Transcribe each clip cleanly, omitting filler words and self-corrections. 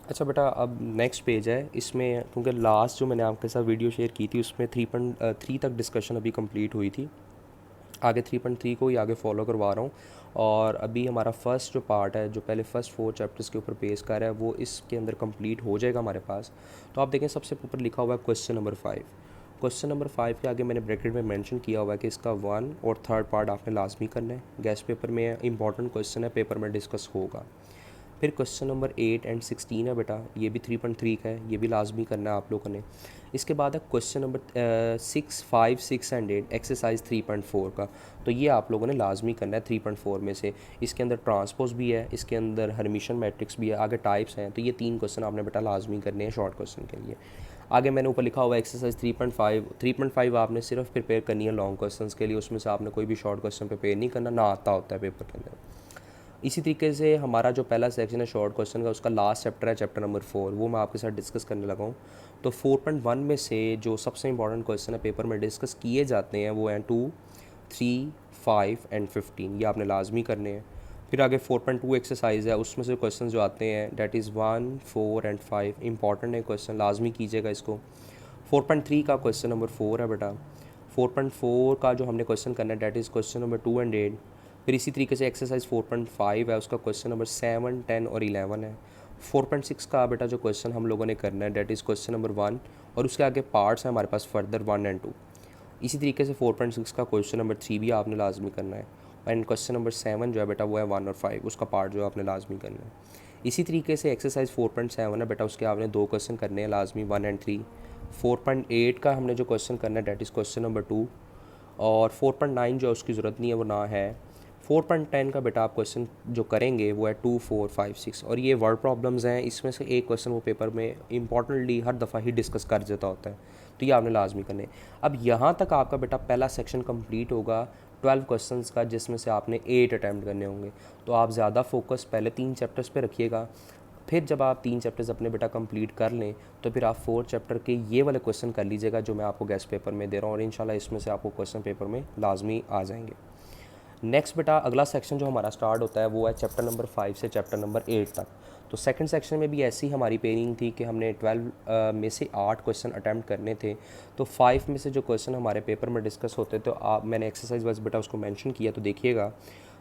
अच्छा बेटा, अब नेक्स्ट पेज है इसमें, क्योंकि लास्ट जो मैंने आपके साथ वीडियो शेयर की थी उसमें 3.3 तक डिस्कशन अभी कंप्लीट हुई थी। आगे 3.3 को ही आगे फॉलो करवा रहा हूँ। और अभी हमारा फर्स्ट जो पार्ट है, जो पहले फर्स्ट 4 चैप्टर्स के ऊपर बेस कर रहा है, वो इसके अंदर कंप्लीट हो जाएगा हमारे पास। तो आप देखें सबसे ऊपर लिखा हुआ है क्वेश्चन नंबर 5। क्वेश्चन नंबर 5 के आगे मैंने ब्रैकेट में मेंशन किया हुआ है कि इसका 1 और 3rd पार्ट आपने लाजमी करना है। गेस्ट पेपर में इंपॉर्टेंट क्वेश्चन है, पेपर में डिस्कस होगा। फिर क्वेश्चन नंबर 8 एंड 16 है बेटा, ये भी 3.3 का है, ये भी लाजमी करना है आप लोगों ने। इसके बाद है क्वेश्चन नंबर 6, 5, 6 एंड 8 एक्सरसाइज 3.4 का। तो ये आप लोगों ने लाजमी करना है 3.4 में से। इसके अंदर ट्रांसपोज भी है, इसके अंदर हर्मिशन मैट्रिक्स भी है, आगे टाइप्स हैं। तो ये 3 क्वेश्चन आपने बेटा लाजमी करने हैं शॉर्ट क्वेश्चन के लिए। आगे मैंने ऊपर लिखा हुआ है एक्सरसाइज 3.5 आपने सिर्फ प्रिपेयर करनी है लॉन्ग क्वेश्चन के लिए, उसमें से आपने कोई भी शॉर्ट क्वेश्चन प्रिपेयर नहीं करना, ना आता होता है पेपर के अंदर। इसी तरीके से हमारा जो पहला सेक्शन है शॉर्ट क्वेश्चन का, उसका लास्ट चैप्टर है चैप्टर नंबर 4, वो मैं आपके साथ डिस्कस करने लगा हूँ। तो 4.1 में से जो सबसे इंपॉर्टेंट क्वेश्चन है पेपर में डिस्कस किए जाते हैं वो हैं 2, 3, 5 एंड 15, ये आपने लाजमी करने हैं। फिर आगे 4.2 एक्सरसाइज है, उसमें से क्वेश्चन जो आते हैं डैट इज़ 1, 4 एंड 5 इंपॉर्टेंट है क्वेश्चन, लाजमी कीजिएगा इसको। 4.3 का क्वेश्चन नंबर 4 है बेटा। 4.4 का जो हमने क्वेश्चन करना है that is question number 2 and 8। फिर इसी तरीके से एक्सरसाइज 4.5 है, उसका क्वेश्चन नंबर 7, 10 और 11 है। 4.6 का बेटा जो क्वेश्चन हम लोगों ने करना है डैट इज़ क्वेश्चन नंबर 1, और उसके आगे पार्ट्स हैं हमारे पास फर्दर 1 एंड 2। इसी तरीके से 4.6 का क्वेश्चन नंबर 3 भी आपने लाजमी करना है। एंड क्वेश्चन नंबर 7 जो है बेटा वो है 1 और 5, उसका पार्ट जो है आपने लाजमी करना है। इसी तरीके से एक्सरसाइज 4.7 है बेटा, उसके आपने 2 क्वेश्चन करने हैं लाजमी, 1 एंड 3। 4.8 का हमने जो क्वेश्चन करना है डैट इज़ क्वेश्चन नंबर 2, और 4.9 जो है उसकी ज़रूरत नहीं है, वो ना है। 4.10 का बेटा आप क्वेश्चन जो करेंगे वो है 2, 4, 5, 6, और ये वर्ड प्रॉब्लम्स हैं, इसमें से एक क्वेश्चन वो पेपर में इंपॉर्टेंटली हर दफ़ा ही डिस्कस कर देता होता है, तो ये आपने लाजमी करने। अब यहाँ तक आपका बेटा पहला सेक्शन कंप्लीट होगा 12 क्वेश्चंस का, जिसमें से आपने 8 अटैम्प्ट करने होंगे। तो आप ज़्यादा फोकस पहले 3 चैप्टर्स पे रखिएगा। फिर जब आप 3 चैप्टर्स अपने बेटा कंप्लीट कर लें तो फिर आप 4 चैप्टर के ये वाले क्वेश्चन कर लीजिएगा जो मैं आपको गेस्ट पेपर में दे रहा हूँ, और इंशाल्लाह इसमें से आपको क्वेश्चन पेपर में लाजमी आ जाएंगे। नेक्स्ट बेटा अगला सेक्शन जो हमारा स्टार्ट होता है वो है चैप्टर नंबर 5 से चैप्टर नंबर 8 तक। तो सेकंड सेक्शन में भी ऐसी हमारी पेयरिंग थी कि हमने 12 में से 8 क्वेश्चन अटैम्प्ट करने थे। तो 5 में से जो क्वेश्चन हमारे पेपर में डिस्कस होते तो आप मैंने एक्सरसाइज वाइज बेटा उसको मेंशन किया, तो देखिएगा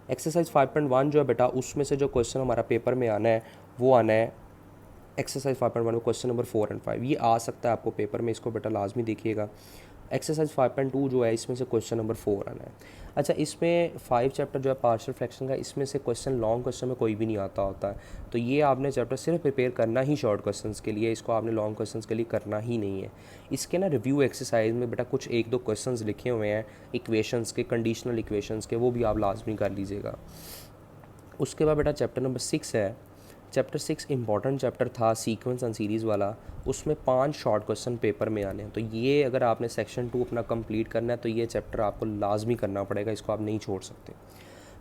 एक्सरसाइज 5.1 जो है बेटा, उसमें से जो क्वेश्चन हमारा पेपर में आना है वो आना है एक्सरसाइज 5.1 में क्वेश्चन नंबर 4 एंड 5, ये आ सकता है आपको पेपर में, इसको बेटा लाजमी देखिएगा। एक्सरसाइज 5.2 जो है इसमें से क्वेश्चन नंबर 4 आना है। अच्छा, इसमें 5 चैप्टर जो है पार्शियल फ्रैक्शन का, इसमें से क्वेश्चन लॉन्ग क्वेश्चन में कोई भी नहीं आता होता है। तो ये आपने चैप्टर सिर्फ प्रिपेयर करना ही शॉर्ट क्वेश्चंस के लिए, इसको आपने लॉन्ग क्वेश्चंस के लिए करना ही नहीं है। इसके ना रिव्यू एक्सरसाइज में बेटा कुछ 1-2 क्वेश्चंस लिखे हुए हैं इक्वेशंस के, कंडीशनल इक्वेशंस के, वो भी आप लाजमी कर लीजिएगा। उसके बाद बेटा चैप्टर नंबर 6 है। चैप्टर 6 इंपॉर्टेंट चैप्टर था, सीक्वेंस एंड सीरीज़ वाला। उसमें 5 शॉर्ट क्वेश्चन पेपर में आने हैं। तो ये अगर आपने सेक्शन 2 अपना कंप्लीट करना है तो ये चैप्टर आपको लाजमी करना पड़ेगा, इसको आप नहीं छोड़ सकते।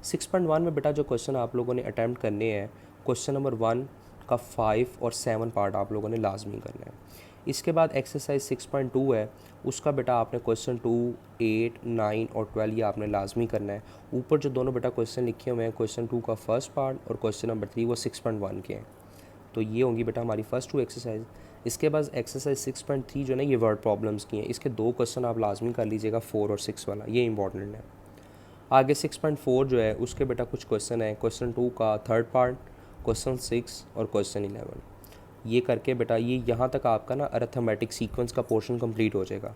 6.1 में बेटा जो क्वेश्चन आप लोगों ने अटैम्प्ट करने हैं, क्वेश्चन नंबर 1 का 5 और 7 पार्ट आप लोगों ने लाजमी करना है। इसके बाद एक्सरसाइज 6.2 है, उसका बेटा आपने क्वेश्चन 2, 8, 9 और 12 ये आपने लाजमी करना है। ऊपर जो दोनों बेटा क्वेश्चन लिखे हुए हैं, क्वेश्चन 2 का फर्स्ट पार्ट और क्वेश्चन नंबर 3 वो 6.1 के हैं। तो ये होंगी बेटा हमारी फर्स्ट 2 एक्सरसाइज। इसके बाद एक्सरसाइज 6.3 जो है ना, ये वर्ड प्रॉब्लम्स की हैं, इसके 2 क्वेश्चन आप लाजमी कर लीजिएगा, 4 और 6 वाला, ये इंपॉर्टेंट है। आगे 6.4 जो है उसके बेटा कुछ क्वेश्चन है, क्वेश्चन 2 का थर्ड पार्ट, क्वेश्चन 6 और क्वेश्चन 11। ये करके बेटा ये यहाँ तक आपका ना अरिथमेटिक सीक्वेंस का पोर्शन कंप्लीट हो जाएगा।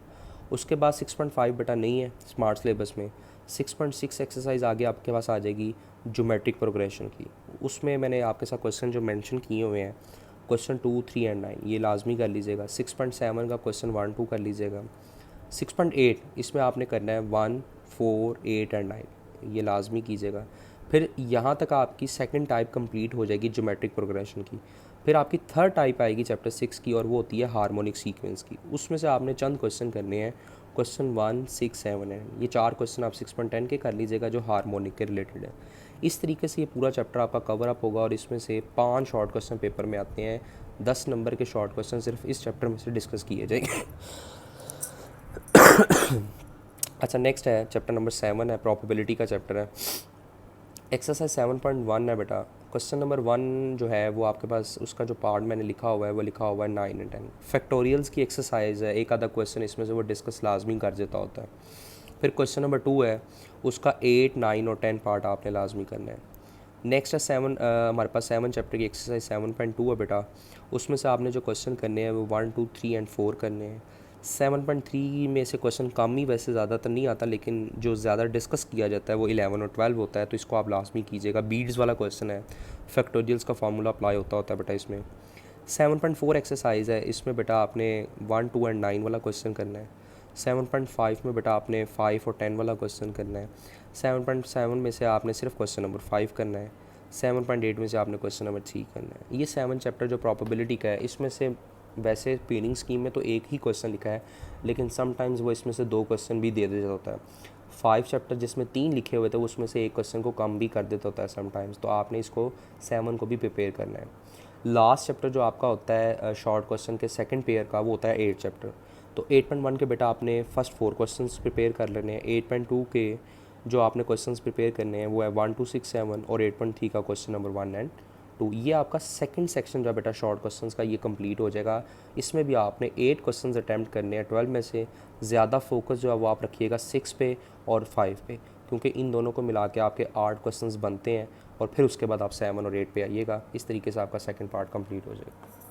उसके बाद 6.5 बेटा नहीं है स्मार्ट सिलेबस में। 6.6 एक्सरसाइज आगे आपके पास आ जाएगी ज्योमेट्रिक प्रोग्रेशन की। उसमें मैंने आपके साथ क्वेश्चन जो मेंशन किए हुए हैं, क्वेश्चन 2, 3 एंड 9 ये लाजमी कर लीजिएगा। 6.7 का क्वेश्चन 1, 2 कर लीजिएगा। 6.8 इसमें आपने करना है 1, 4, 8 एंड 9, ये लाजमी कीजिएगा। फिर यहाँ तक आपकी सेकंड टाइप कंप्लीट हो जाएगी ज्योमेट्रिक प्रोग्रेशन की। फिर आपकी थर्ड टाइप आएगी चैप्टर 6 की, और वो होती है हार्मोनिक सीक्वेंस की। उसमें से आपने चंद क्वेश्चन करने हैं, क्वेश्चन 1, 6, 7 है, ये 4 क्वेश्चन आप 6.10 के कर लीजिएगा जो हार्मोनिक के रिलेटेड है। इस तरीके से ये पूरा चैप्टर आपका कवर अप होगा, और इसमें से 5 शॉर्ट क्वेश्चन पेपर में आते हैं। 10 नंबर के शॉर्ट क्वेश्चन सिर्फ इस चैप्टर में से डिस्कस किए जाएंगे। अच्छा, नेक्स्ट है चैप्टर नंबर 7 है, प्रोबेबिलिटी का चैप्टर है। एक्सरसाइज 7.1 है बेटा। क्वेश्चन नंबर 1 जो है वो आपके पास उसका जो पार्ट मैंने लिखा हुआ है वो लिखा हुआ है 9 एंड 10। फैक्टोरियल्स की एक्सरसाइज है, एक आधा क्वेश्चन इसमें से वो डिस्कस लाजमी कर देता होता है। फिर क्वेश्चन नंबर 2 है, उसका 8, 9 और 10 पार्ट आपने लाजमी करना है। नेक्स्ट है 7, हमारे पास 7 चैप्टर की एक्सरसाइज 7.2 है बेटा। उसमें से आपने जो क्वेश्चन करने हैं वो 1, 2, 3 एंड 4 करने हैं। 7.3 में से क्वेश्चन कम ही वैसे ज़्यादातर नहीं आता, लेकिन जो ज़्यादा डिस्कस किया जाता है वो 11 और 12 होता है, तो इसको आप लाजमी कीजिएगा। बीड्स वाला क्वेश्चन है, फैक्टोरियल्स का फार्मूला अप्लाई होता है बेटा इसमें। 7.4 एक्सरसाइज है, इसमें बेटा आपने 1, 2 एंड 9 वाला क्वेश्चन करना है। 7.5 में बेटा आपने 5 और 10 वाला क्वेश्चन करना है। 7.7 में से आपने सिर्फ क्वेश्चन नंबर 5 करना है। 7.8 में से आपने क्वेश्चन नंबर 3 करना है। ये 7 चैप्टर जो प्रोबेबिलिटी का है, इसमें से वैसे पेनिंग स्कीम में तो एक ही क्वेश्चन लिखा है, लेकिन समटाइम्स वो इसमें से 2 क्वेश्चन भी दे देता होता है। 5 चैप्टर जिसमें 3 लिखे हुए थे उसमें से एक क्वेश्चन को कम भी कर देता होता है समटाइम्स, तो आपने इसको 7 को भी प्रिपेयर करना है। लास्ट चैप्टर जो आपका होता है शॉर्ट क्वेश्चन के सेकंड पेयर का, वो होता है 8 चैप्टर। तो 8.1 के बेटा आपने फर्स्ट 4 क्वेश्चंस प्रिपेयर कर लेने हैं। 8.2 के जो आपने क्वेश्चंस प्रिपेयर करने हैं वो है 1, 2, 6, 7 और 8.3 का क्वेश्चन नंबर 1 एंड 2। ये आपका सेकंड सेक्शन जो है बेटा शॉर्ट क्वेश्चंस का, ये कंप्लीट हो जाएगा। इसमें भी आपने 8 क्वेश्चंस अटैम्प्ट करने हैं 12 में से। ज़्यादा फोकस जो है वो आप रखिएगा 6 पे और 5 पे, क्योंकि इन दोनों को मिला के आपके 8 क्वेश्चंस बनते हैं और फिर उसके बाद आप 7 और 8 पे आइएगा। इस तरीके से आपका सेकंड पार्ट कंप्लीट हो जाएगा।